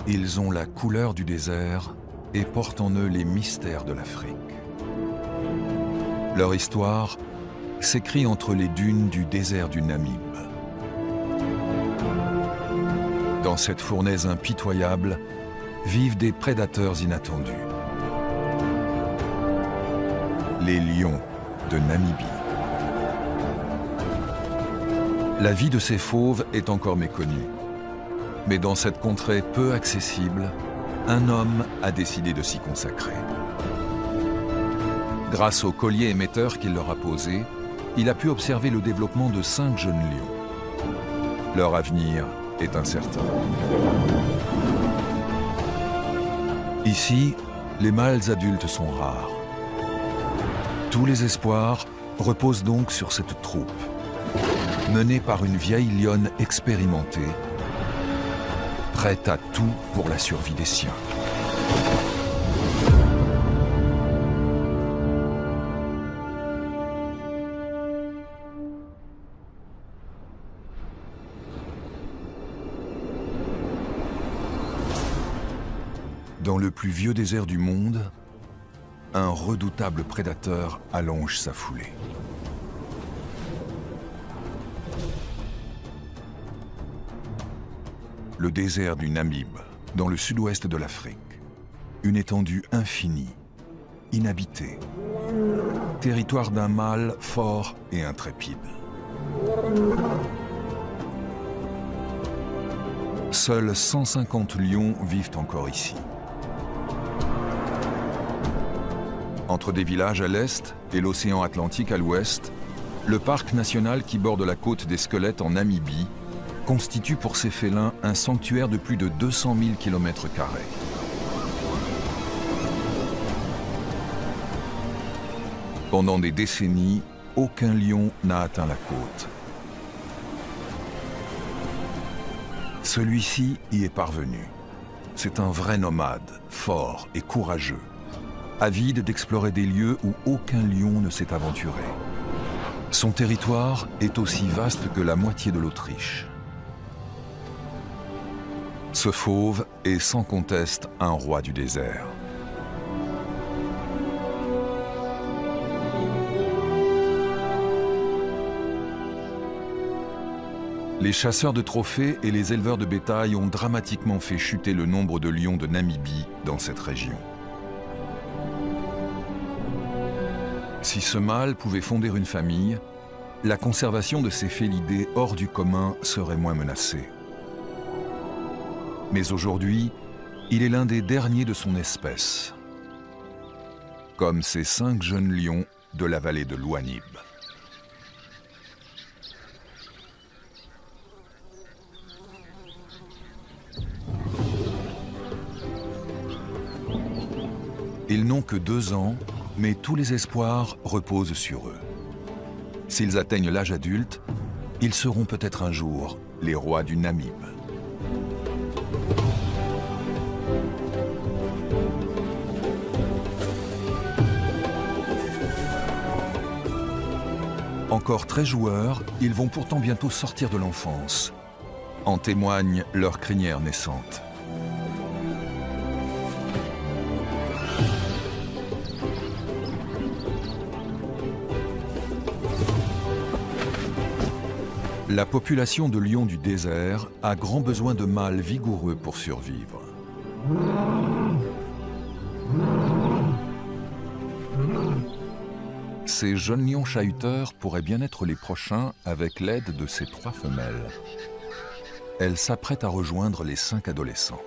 Ils ont la couleur du désert et portent en eux les mystères de l'Afrique. Leur histoire s'écrit entre les dunes du désert du Namib. Dans cette fournaise impitoyable vivent des prédateurs inattendus. Les lions de Namibie. La vie de ces fauves est encore méconnue. Mais dans cette contrée peu accessible, un homme a décidé de s'y consacrer. Grâce au collier émetteur qu'il leur a posé, il a pu observer le développement de 5 jeunes lions. Leur avenir est incertain. Ici, les mâles adultes sont rares. Tous les espoirs reposent donc sur cette troupe, menée par une vieille lionne expérimentée, prête à tout pour la survie des siens. Dans le plus vieux désert du monde, un redoutable prédateur allonge sa foulée. Le désert du Namib, dans le sud-ouest de l'Afrique. Une étendue infinie, inhabitée. Territoire d'un mâle fort et intrépide. Seuls 150 lions vivent encore ici. Entre des villages à l'est et l'océan Atlantique à l'ouest, le parc national qui borde la côte des Squelettes en Namibie constitue pour ces félins un sanctuaire de plus de 200 000 km². Pendant des décennies, aucun lion n'a atteint la côte. Celui-ci y est parvenu. C'est un vrai nomade, fort et courageux, avide d'explorer des lieux où aucun lion ne s'est aventuré. Son territoire est aussi vaste que la moitié de l'Autriche. Ce fauve est sans conteste un roi du désert. Les chasseurs de trophées et les éleveurs de bétail ont dramatiquement fait chuter le nombre de lions de Namibie dans cette région. Si ce mâle pouvait fonder une famille, la conservation de ces félidés hors du commun serait moins menacée. Mais aujourd'hui, il est l'un des derniers de son espèce, comme ces 5 jeunes lions de la vallée de l'Ouanib. Ils n'ont que 2 ans, mais tous les espoirs reposent sur eux. S'ils atteignent l'âge adulte, ils seront peut-être un jour les rois du Namib. Encore très joueurs, ils vont pourtant bientôt sortir de l'enfance. En témoigne leur crinière naissante. La population de lions du désert a grand besoin de mâles vigoureux pour survivre. Ces jeunes lions chahuteurs pourraient bien être les prochains avec l'aide de ces 3 femelles. Elles s'apprêtent à rejoindre les 5 adolescents.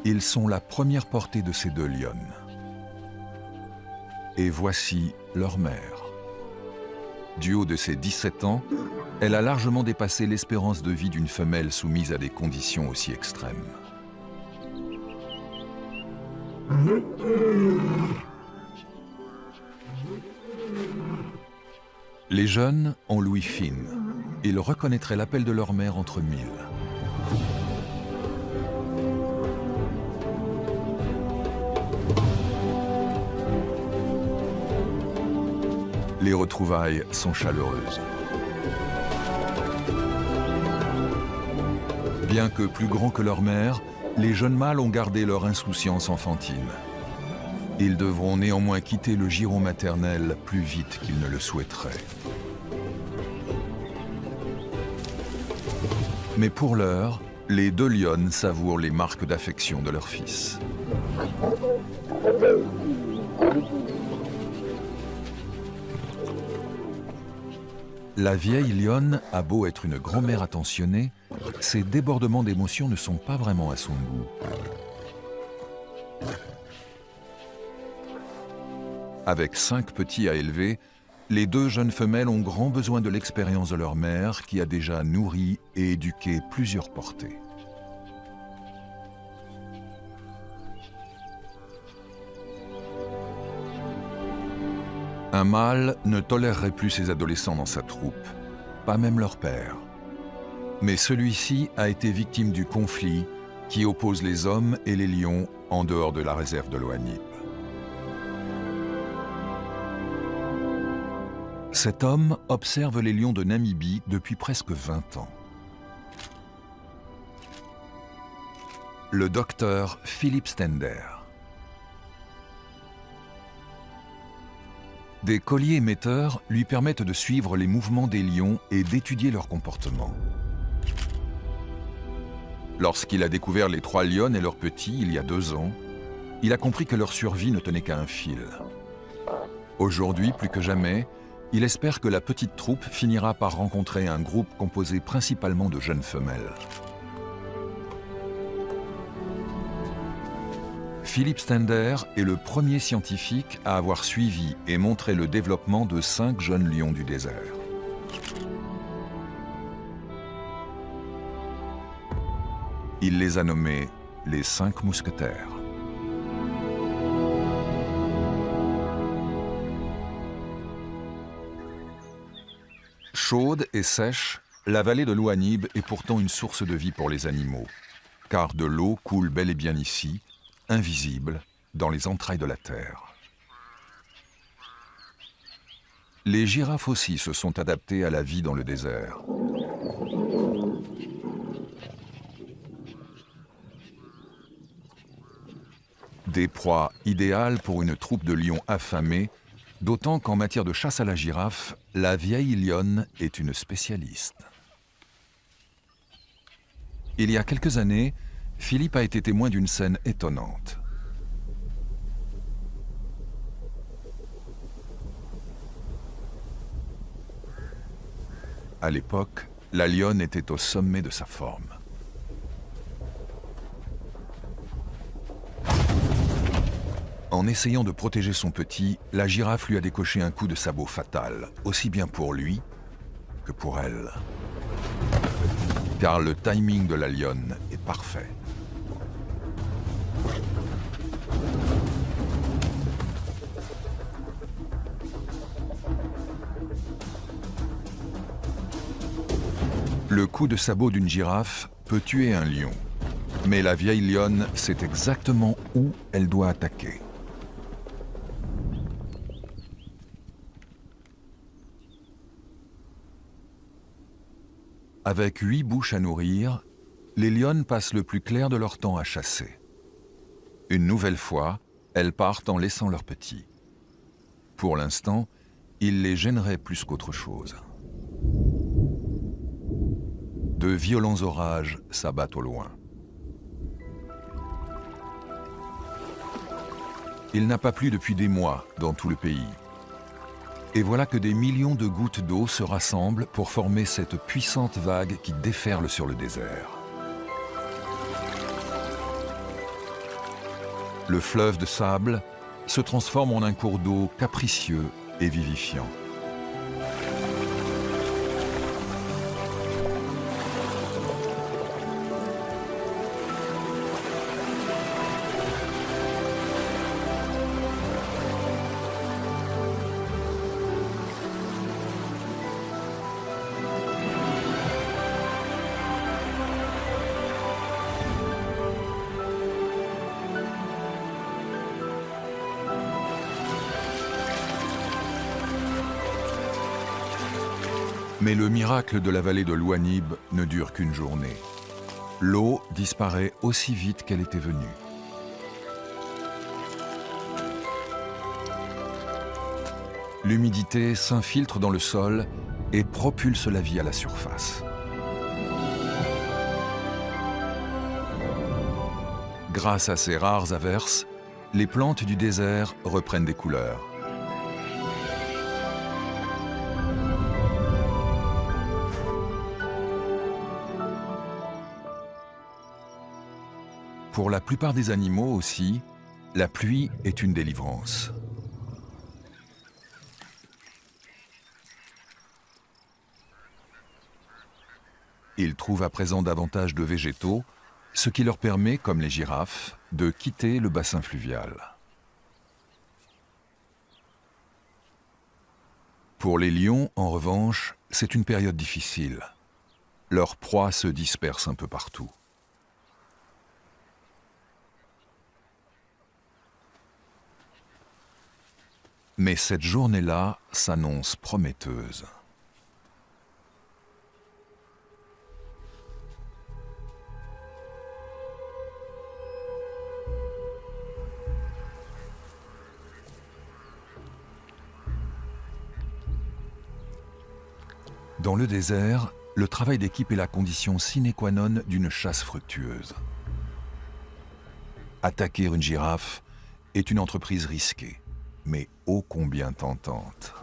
Ils sont la première portée de ces 2 lionnes. Et voici leur mère. Du haut de ses 17 ans, elle a largement dépassé l'espérance de vie d'une femelle soumise à des conditions aussi extrêmes. Les jeunes ont l'ouïe fine. Ils reconnaîtraient l'appel de leur mère entre 1000. Les retrouvailles sont chaleureuses. Bien que plus grands que leur mère, les jeunes mâles ont gardé leur insouciance enfantine. Ils devront néanmoins quitter le giron maternel plus vite qu'ils ne le souhaiteraient. Mais pour l'heure, les deux lionnes savourent les marques d'affection de leur fils. La vieille lionne a beau être une grand-mère attentionnée, ses débordements d'émotions ne sont pas vraiment à son goût. Avec 5 petits à élever, les deux jeunes femelles ont grand besoin de l'expérience de leur mère qui a déjà nourri et éduqué plusieurs portées. Un mâle ne tolérerait plus ses adolescents dans sa troupe, pas même leur père. Mais celui-ci a été victime du conflit qui oppose les hommes et les lions en dehors de la réserve de Loanhib. Cet homme observe les lions de Namibie depuis presque 20 ans. Le docteur Philip Stender. Des colliers émetteurs lui permettent de suivre les mouvements des lions et d'étudier leur comportement. Lorsqu'il a découvert les 3 lionnes et leurs petits il y a 2 ans, il a compris que leur survie ne tenait qu'à un fil. Aujourd'hui, plus que jamais, il espère que la petite troupe finira par rencontrer un groupe composé principalement de jeunes femelles. Philip Stender est le premier scientifique à avoir suivi et montré le développement de 5 jeunes lions du désert. Il les a nommés les 5 mousquetaires. Chaude et sèche, la vallée de Loanhib est pourtant une source de vie pour les animaux, car de l'eau coule bel et bien ici, invisible, dans les entrailles de la terre. Les girafes aussi se sont adaptées à la vie dans le désert. Des proies idéales pour une troupe de lions affamés, d'autant qu'en matière de chasse à la girafe, la vieille lionne est une spécialiste. Il y a quelques années, Philippe a été témoin d'une scène étonnante. À l'époque, la lionne était au sommet de sa forme. En essayant de protéger son petit, la girafe lui a décoché un coup de sabot fatal, aussi bien pour lui que pour elle. Car le timing de la lionne est parfait. Le coup de sabot d'une girafe peut tuer un lion, mais la vieille lionne sait exactement où elle doit attaquer. Avec 8 bouches à nourrir, les lionnes passent le plus clair de leur temps à chasser. Une nouvelle fois, elles partent en laissant leurs petits. Pour l'instant, ils les gêneraient plus qu'autre chose. De violents orages s'abattent au loin. Il n'a pas plu depuis des mois dans tout le pays. Et voilà que des millions de gouttes d'eau se rassemblent pour former cette puissante vague qui déferle sur le désert. Le fleuve de sable se transforme en un cours d'eau capricieux et vivifiant. Mais le miracle de la vallée de l'Ouanib ne dure qu'une journée. L'eau disparaît aussi vite qu'elle était venue. L'humidité s'infiltre dans le sol et propulse la vie à la surface. Grâce à ces rares averses, les plantes du désert reprennent des couleurs. Pour la plupart des animaux aussi, la pluie est une délivrance. Ils trouvent à présent davantage de végétaux, ce qui leur permet, comme les girafes, de quitter le bassin fluvial. Pour les lions, en revanche, c'est une période difficile. Leur proie se disperse un peu partout. Mais cette journée-là s'annonce prometteuse. Dans le désert, le travail d'équipe est la condition sine qua non d'une chasse fructueuse. Attaquer une girafe est une entreprise risquée, mais ô combien tentante.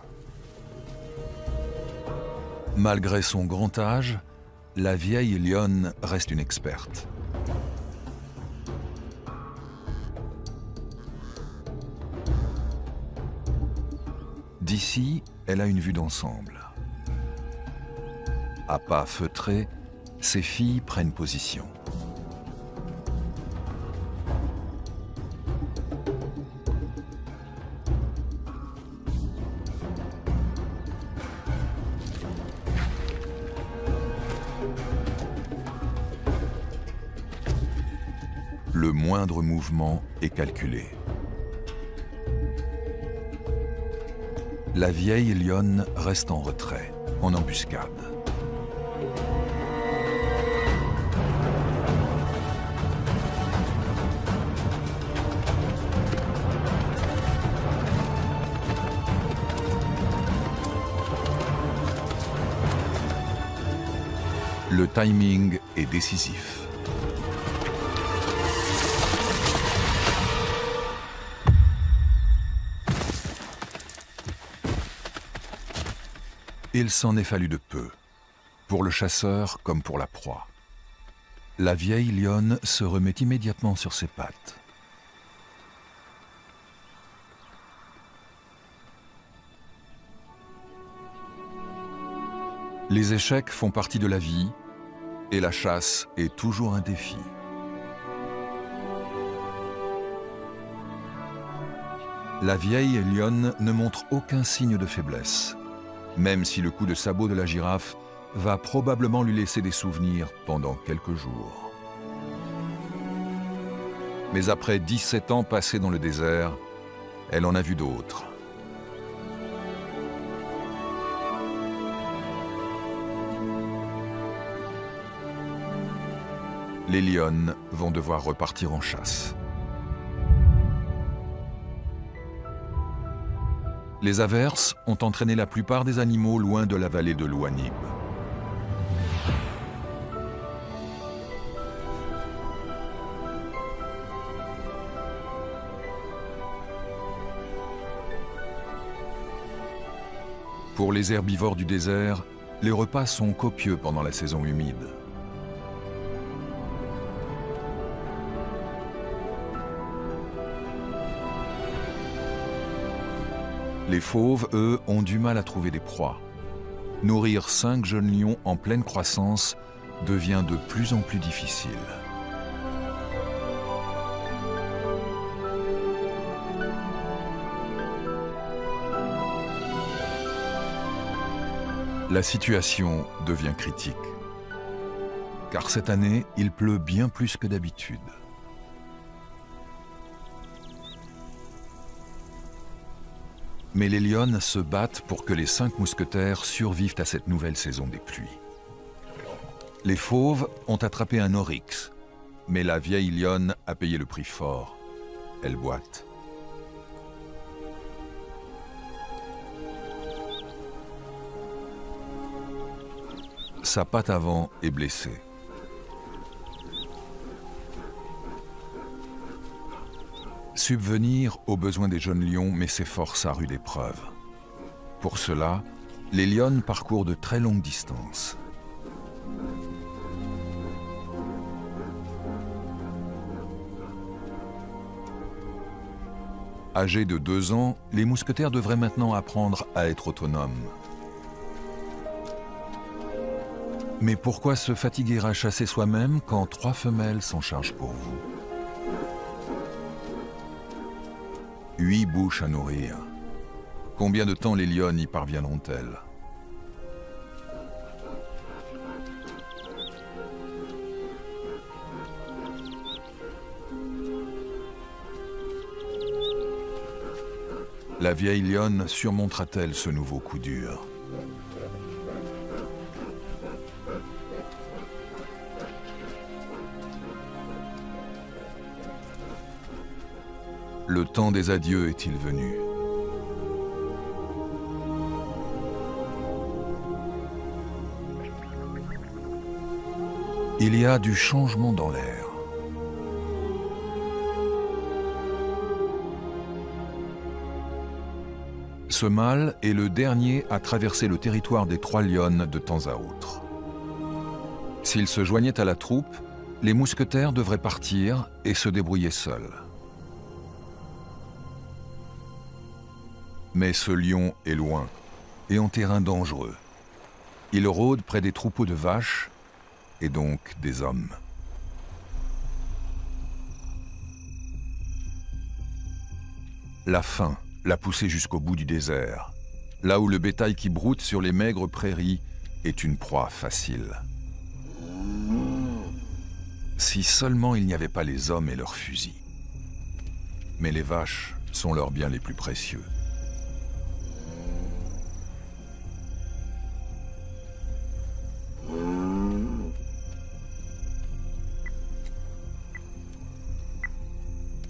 Malgré son grand âge, la vieille lionne reste une experte. D'ici, elle a une vue d'ensemble. À pas feutrés, ses filles prennent position. Le moindre mouvement est calculé. La vieille lionne reste en retrait, en embuscade. Le timing est décisif. Il s'en est fallu de peu, pour le chasseur comme pour la proie. La vieille lionne se remet immédiatement sur ses pattes. Les échecs font partie de la vie et la chasse est toujours un défi. La vieille lionne ne montre aucun signe de faiblesse, même si le coup de sabot de la girafe va probablement lui laisser des souvenirs pendant quelques jours. Mais après 17 ans passés dans le désert, elle en a vu d'autres. Les lionnes vont devoir repartir en chasse. Les averses ont entraîné la plupart des animaux loin de la vallée de l'Ouanib. Pour les herbivores du désert, les repas sont copieux pendant la saison humide. Les fauves, eux, ont du mal à trouver des proies. Nourrir 5 jeunes lions en pleine croissance devient de plus en plus difficile. La situation devient critique, car cette année, il pleut bien plus que d'habitude. Mais les lionnes se battent pour que les 5 mousquetaires survivent à cette nouvelle saison des pluies. Les fauves ont attrapé un oryx, mais la vieille lionne a payé le prix fort. Elle boite. Sa patte avant est blessée. Subvenir aux besoins des jeunes lions met ses forces à rude épreuve. Pour cela, les lionnes parcourent de très longues distances. Âgés de 2 ans, les mousquetaires devraient maintenant apprendre à être autonomes. Mais pourquoi se fatiguer à chasser soi-même quand 3 femelles s'en chargent pour vous? 8 bouches à nourrir. Combien de temps les lionnes y parviendront-elles? La vieille lionne surmontera-t-elle ce nouveau coup dur? Le temps des adieux est-il venu? Il y a du changement dans l'air. Ce mâle est le dernier à traverser le territoire des 3 lionnes de temps à autre. S'il se joignait à la troupe, les mousquetaires devraient partir et se débrouiller seuls. Mais ce lion est loin et en terrain dangereux. Il rôde près des troupeaux de vaches et donc des hommes. La faim l'a poussé jusqu'au bout du désert, là où le bétail qui broute sur les maigres prairies est une proie facile. Si seulement il n'y avait pas les hommes et leurs fusils. Mais les vaches sont leurs biens les plus précieux.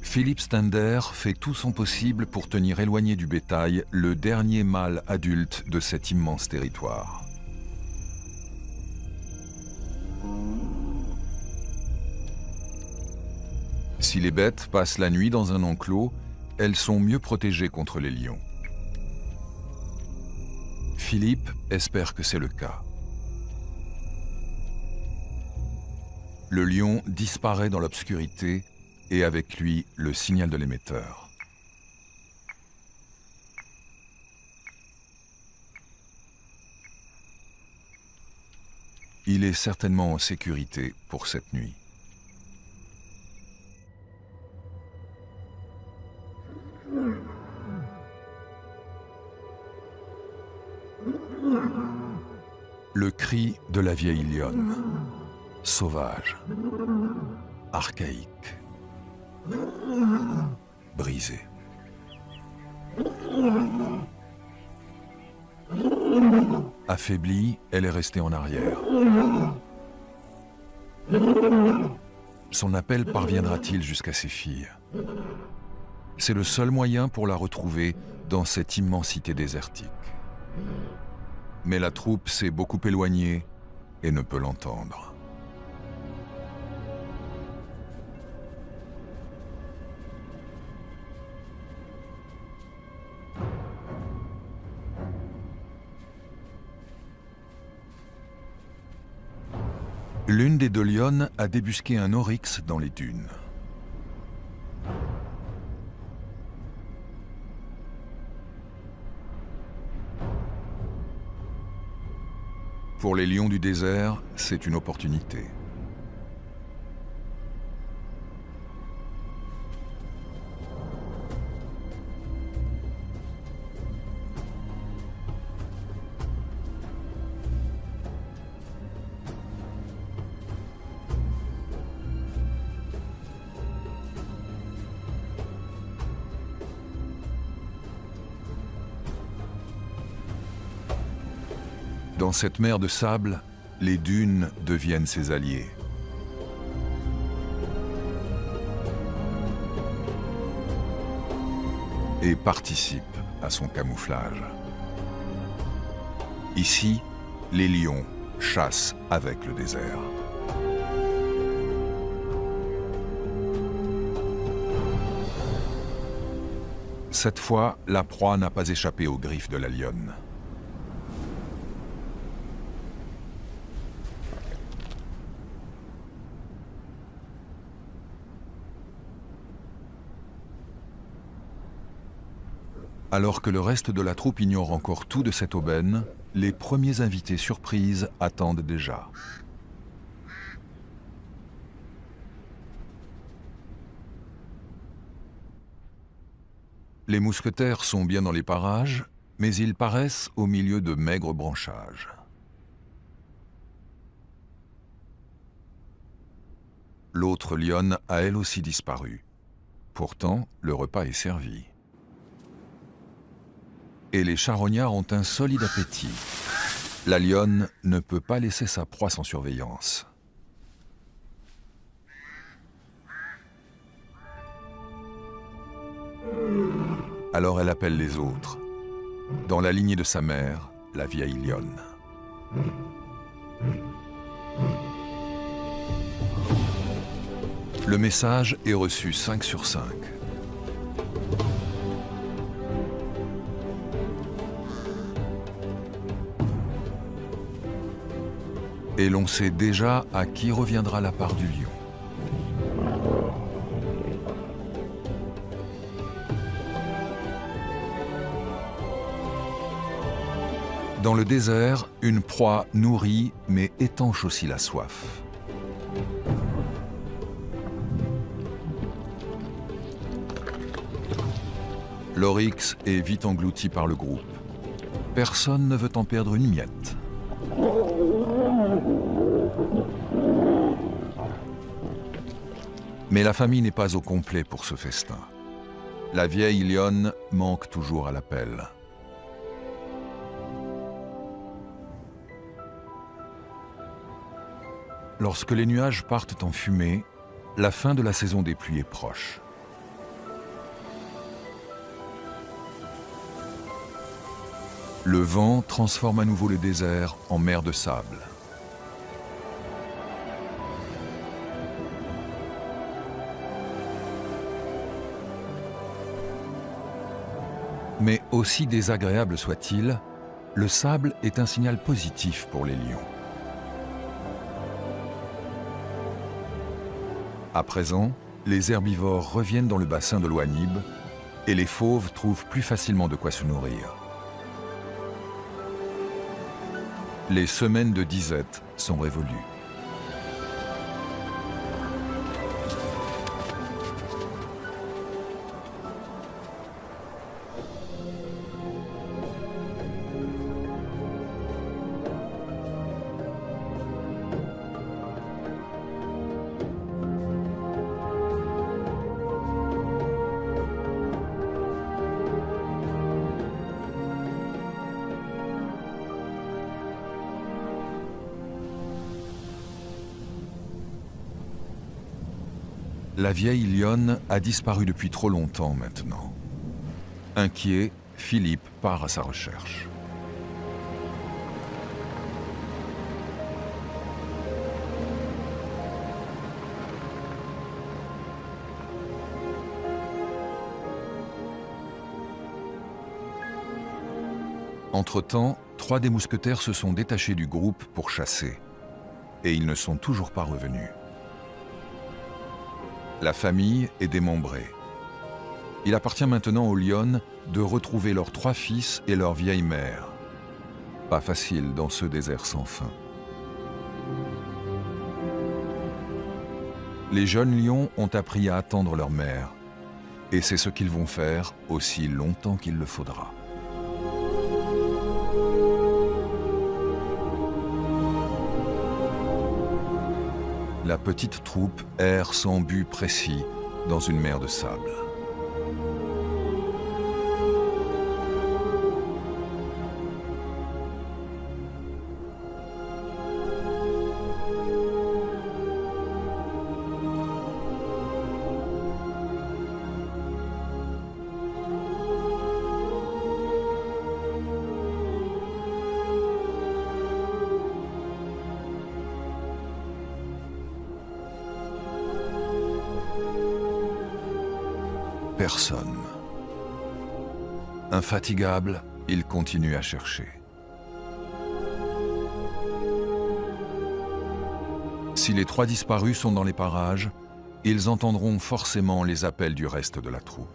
Philippe Stender fait tout son possible pour tenir éloigné du bétail le dernier mâle adulte de cet immense territoire. Si les bêtes passent la nuit dans un enclos, elles sont mieux protégées contre les lions. Philippe espère que c'est le cas. Le lion disparaît dans l'obscurité et avec lui le signal de l'émetteur. Il est certainement en sécurité pour cette nuit. Le cri de la vieille lionne, sauvage, archaïque, brisé. Affaiblie, elle est restée en arrière. Son appel parviendra-t-il jusqu'à ses filles? C'est le seul moyen pour la retrouver dans cette immensité désertique. Mais la troupe s'est beaucoup éloignée et ne peut l'entendre. L'une des 2 lionnes a débusqué un oryx dans les dunes. Pour les lions du désert, c'est une opportunité. Dans cette mer de sable, les dunes deviennent ses alliés. Et participent à son camouflage. Ici, les lions chassent avec le désert. Cette fois, la proie n'a pas échappé aux griffes de la lionne. Alors que le reste de la troupe ignore encore tout de cette aubaine, les premiers invités surprises attendent déjà. Les mousquetaires sont bien dans les parages, mais ils paraissent au milieu de maigres branchages. L'autre lionne a elle aussi disparu. Pourtant, le repas est servi. Et les charognards ont un solide appétit. La lionne ne peut pas laisser sa proie sans surveillance. Alors elle appelle les autres, dans la lignée de sa mère, la vieille lionne. Le message est reçu 5 sur 5. Et l'on sait déjà à qui reviendra la part du lion. Dans le désert, une proie nourrit mais étanche aussi la soif. L'oryx est vite englouti par le groupe. Personne ne veut en perdre une miette. Mais la famille n'est pas au complet pour ce festin. La vieille lionne manque toujours à l'appel. Lorsque les nuages partent en fumée, la fin de la saison des pluies est proche. Le vent transforme à nouveau le désert en mer de sable. Mais aussi désagréable soit-il, le sable est un signal positif pour les lions. À présent, les herbivores reviennent dans le bassin de l'Ouanib et les fauves trouvent plus facilement de quoi se nourrir. Les semaines de disette sont révolues. La vieille lionne a disparu depuis trop longtemps maintenant. Inquiet, Philippe part à sa recherche. Entre-temps, 3 des mousquetaires se sont détachés du groupe pour chasser. Et ils ne sont toujours pas revenus. La famille est démembrée. Il appartient maintenant aux lionnes de retrouver leurs 3 fils et leur vieille mère. Pas facile dans ce désert sans fin. Les jeunes lions ont appris à attendre leur mère. Et c'est ce qu'ils vont faire aussi longtemps qu'il le faudra. La petite troupe erre sans but précis dans une mer de sable. personne. Infatigable, il continue à chercher. Si les 3 disparus sont dans les parages, ils entendront forcément les appels du reste de la troupe.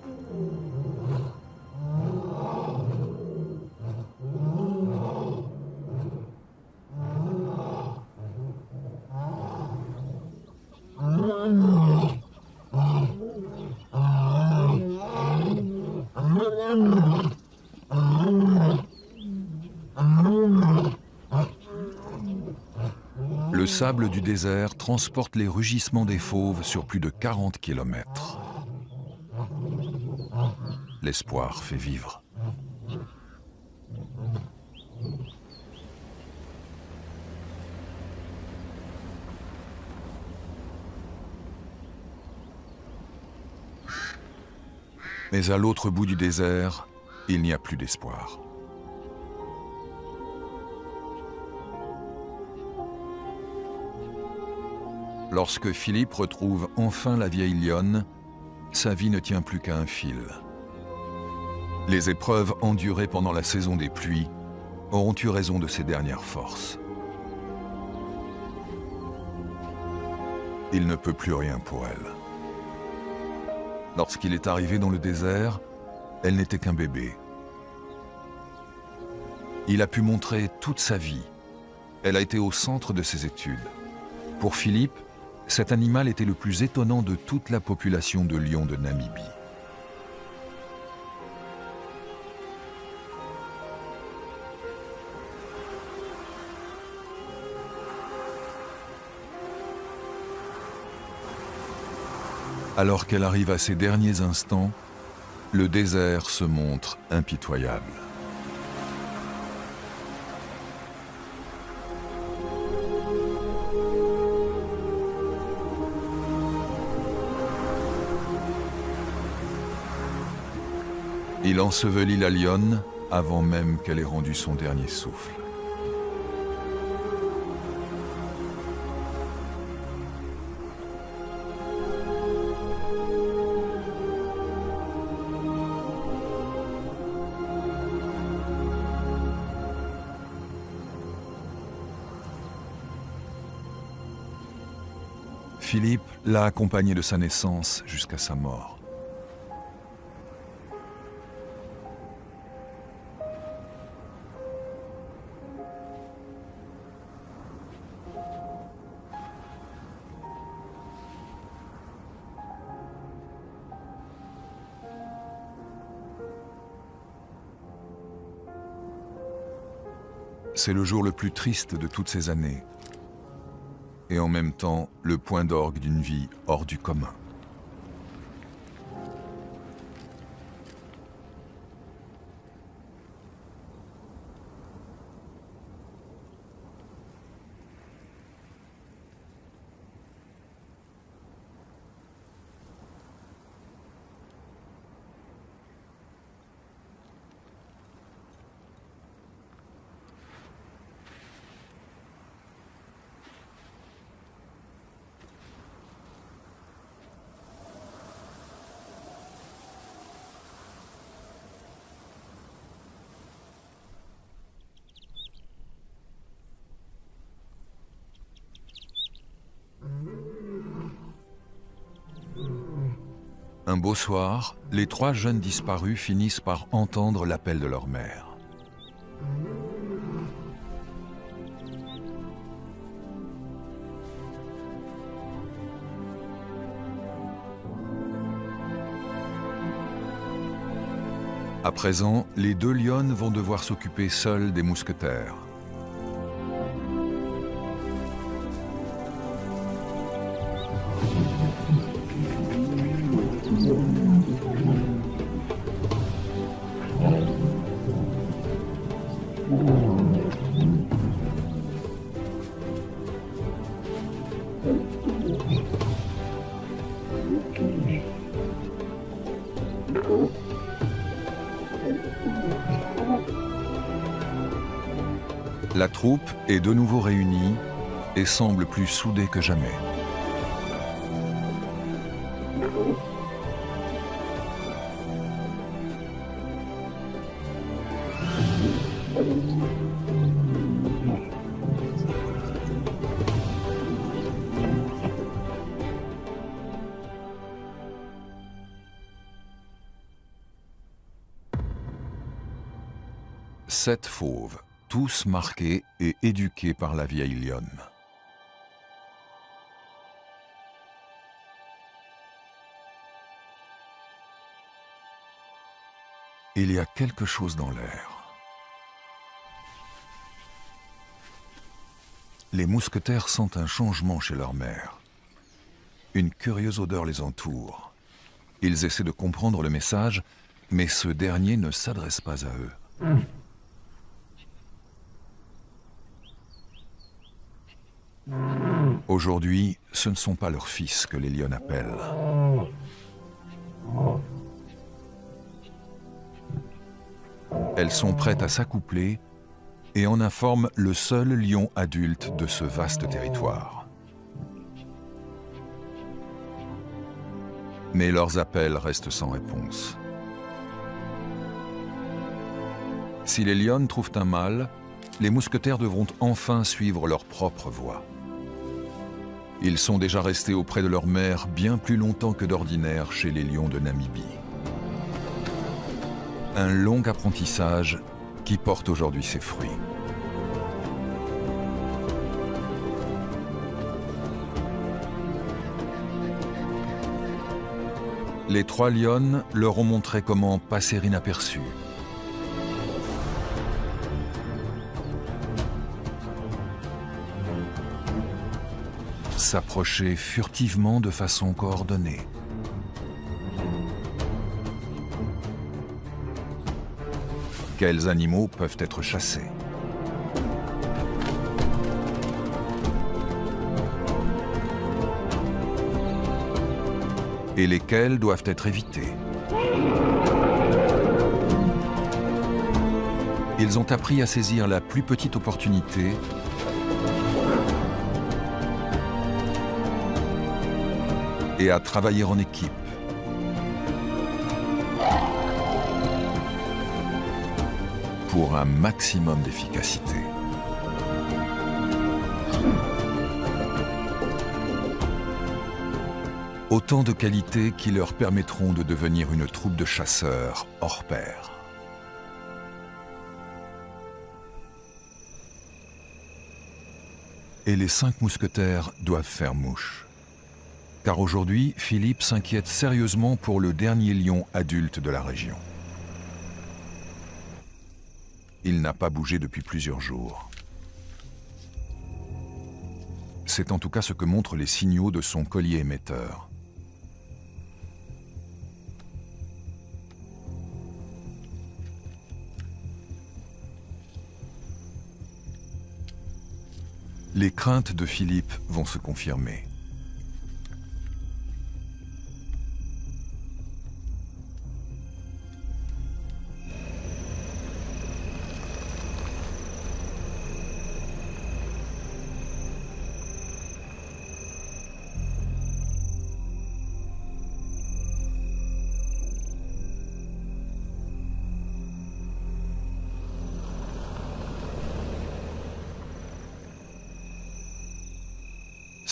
Le sable du désert transporte les rugissements des fauves sur plus de 40 kilomètres. L'espoir fait vivre. Mais à l'autre bout du désert, il n'y a plus d'espoir. Lorsque Philippe retrouve enfin la vieille lionne, sa vie ne tient plus qu'à un fil. Les épreuves endurées pendant la saison des pluies auront eu raison de ses dernières forces. Il ne peut plus rien pour elle. Lorsqu'il est arrivé dans le désert, elle n'était qu'un bébé. Il a pu montrer toute sa vie. Elle a été au centre de ses études. Pour Philippe, cet animal était le plus étonnant de toute la population de lions de Namibie. Alors qu'elle arrive à ses derniers instants, le désert se montre impitoyable. Il ensevelit la lionne avant même qu'elle ait rendu son dernier souffle. Philippe l'a accompagné de sa naissance jusqu'à sa mort. C'est le jour le plus triste de toutes ces années, et en même temps le point d'orgue d'une vie hors du commun. Un beau soir, les 3 jeunes disparus finissent par entendre l'appel de leur mère. À présent, les 2 lionnes vont devoir s'occuper seules des mousquetaires. La troupe est de nouveau réunie et semble plus soudée que jamais. Sept fauves, tous marqués et éduqués par la vieille lionne. Il y a quelque chose dans l'air. Les mousquetaires sentent un changement chez leur mère. Une curieuse odeur les entoure. Ils essaient de comprendre le message, mais ce dernier ne s'adresse pas à eux. Aujourd'hui, ce ne sont pas leurs fils que les lionnes appellent. Elles sont prêtes à s'accoupler et en informent le seul lion adulte de ce vaste territoire. Mais leurs appels restent sans réponse. Si les lionnes trouvent un mâle, les mousquetaires devront enfin suivre leur propre voie. Ils sont déjà restés auprès de leur mère bien plus longtemps que d'ordinaire chez les lions de Namibie. Un long apprentissage qui porte aujourd'hui ses fruits. Les trois lionnes leur ont montré comment passer inaperçus. S'approcher furtivement de façon coordonnée. Quels animaux peuvent être chassés? Et lesquels doivent être évités? Ils ont appris à saisir la plus petite opportunité et à travailler en équipe. Pour un maximum d'efficacité. Autant de qualités qui leur permettront de devenir une troupe de chasseurs hors pair. Et les 5 mousquetaires doivent faire mouche. Car aujourd'hui, Philippe s'inquiète sérieusement pour le dernier lion adulte de la région. Il n'a pas bougé depuis plusieurs jours. C'est en tout cas ce que montrent les signaux de son collier émetteur. Les craintes de Philippe vont se confirmer.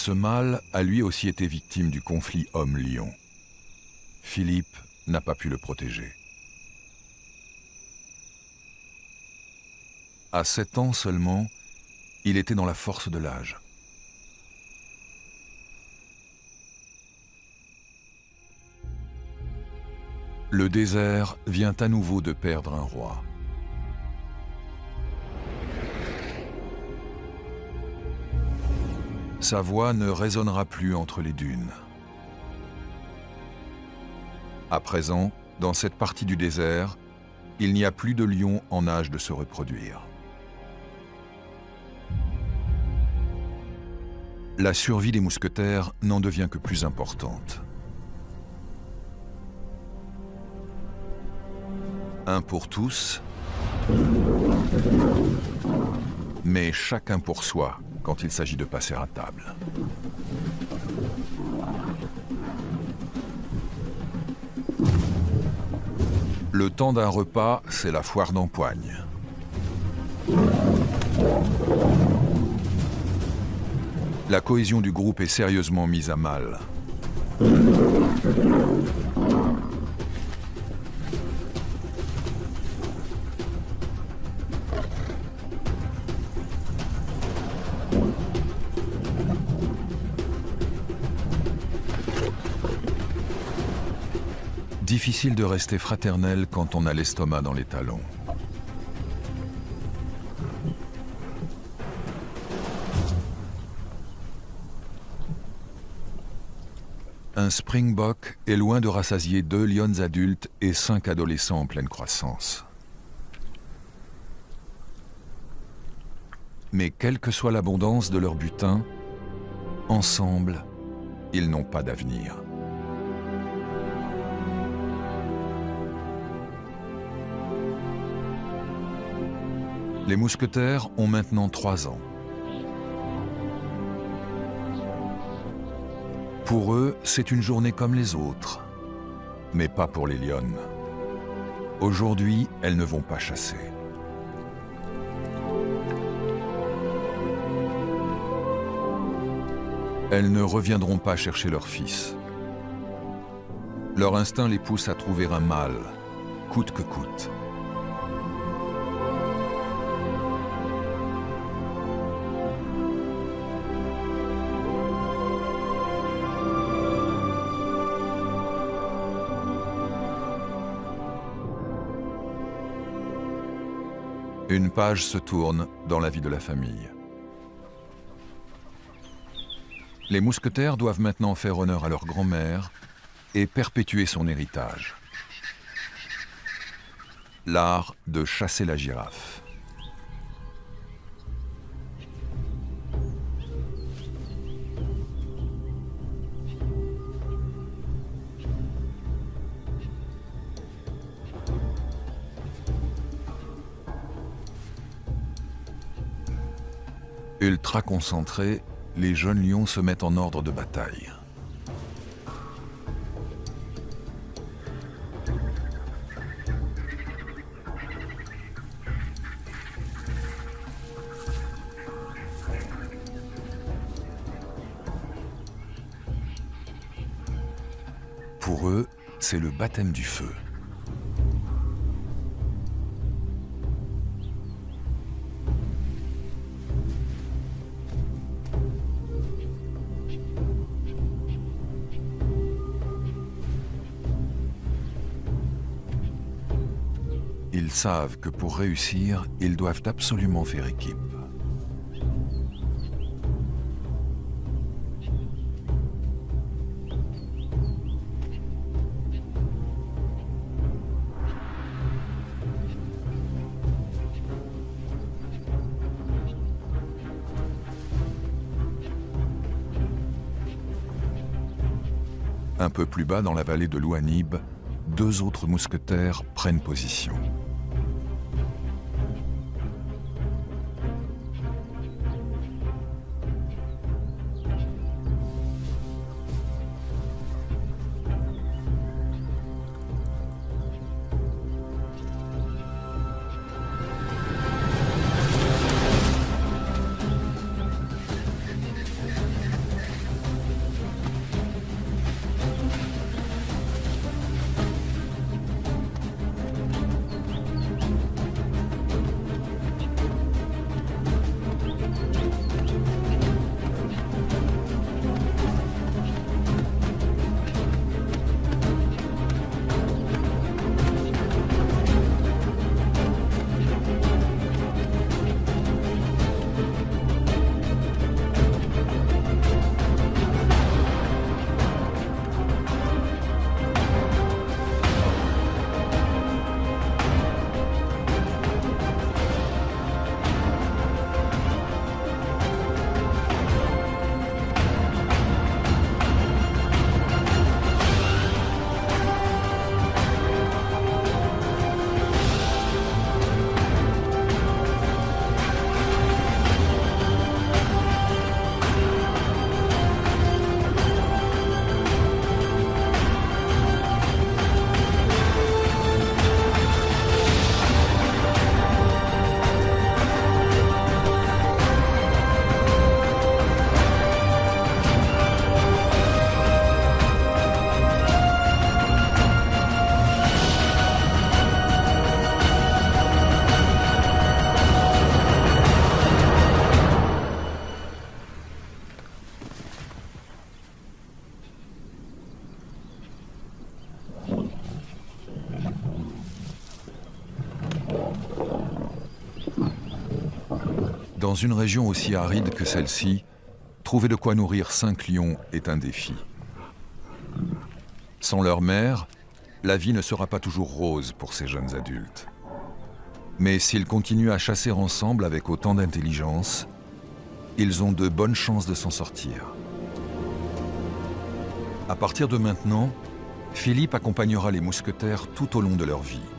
Ce mâle a lui aussi été victime du conflit homme-lion. Philippe n'a pas pu le protéger. À 7 ans seulement, il était dans la force de l'âge. Le désert vient à nouveau de perdre un roi. Sa voix ne résonnera plus entre les dunes. À présent, dans cette partie du désert, il n'y a plus de lions en âge de se reproduire. La survie des mousquetaires n'en devient que plus importante. Un pour tous, mais chacun pour soi quand il s'agit de passer à table. Le temps d'un repas, c'est la foire d'empoigne. La cohésion du groupe est sérieusement mise à mal. Difficile de rester fraternel quand on a l'estomac dans les talons. Un springbok est loin de rassasier 2 lionnes adultes et 5 adolescents en pleine croissance. Mais quelle que soit l'abondance de leur butin, ensemble, ils n'ont pas d'avenir. Les mousquetaires ont maintenant 3 ans. Pour eux, c'est une journée comme les autres, mais pas pour les lionnes. Aujourd'hui, elles ne vont pas chasser. Elles ne reviendront pas chercher leur fils. Leur instinct les pousse à trouver un mâle, coûte que coûte. Une page se tourne dans la vie de la famille. Les mousquetaires doivent maintenant faire honneur à leur grand-mère et perpétuer son héritage. L'art de chasser la girafe. Ultra concentrés, les jeunes lions se mettent en ordre de bataille. Pour eux, c'est le baptême du feu. Ils savent que pour réussir, ils doivent absolument faire équipe. Un peu plus bas dans la vallée de l'Ouanib, 2 autres mousquetaires prennent position. Dans une région aussi aride que celle-ci, trouver de quoi nourrir 5 lions est un défi. Sans leur mère, la vie ne sera pas toujours rose pour ces jeunes adultes. Mais s'ils continuent à chasser ensemble avec autant d'intelligence, ils ont de bonnes chances de s'en sortir. À partir de maintenant, Philippe accompagnera les mousquetaires tout au long de leur vie.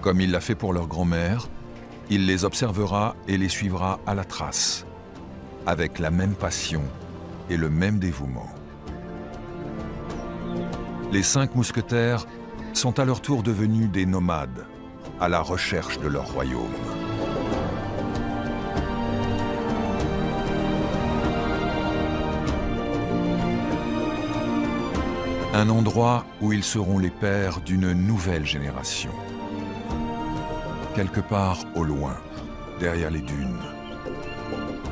Comme il l'a fait pour leur grand-mère, il les observera et les suivra à la trace, avec la même passion et le même dévouement. Les 5 mousquetaires sont à leur tour devenus des nomades, à la recherche de leur royaume. Un endroit où ils seront les pères d'une nouvelle génération. Quelque part au loin, derrière les dunes,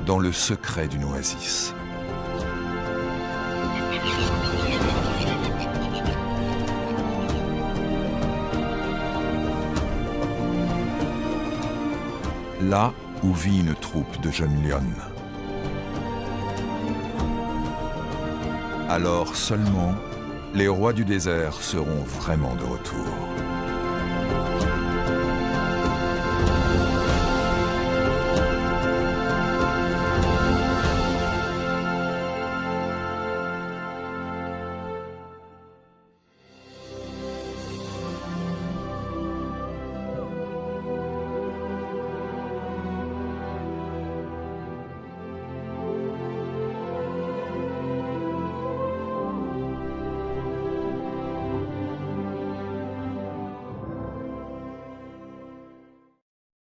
dans le secret d'une oasis. Là où vit une troupe de jeunes lionnes. Alors seulement, les rois du désert seront vraiment de retour.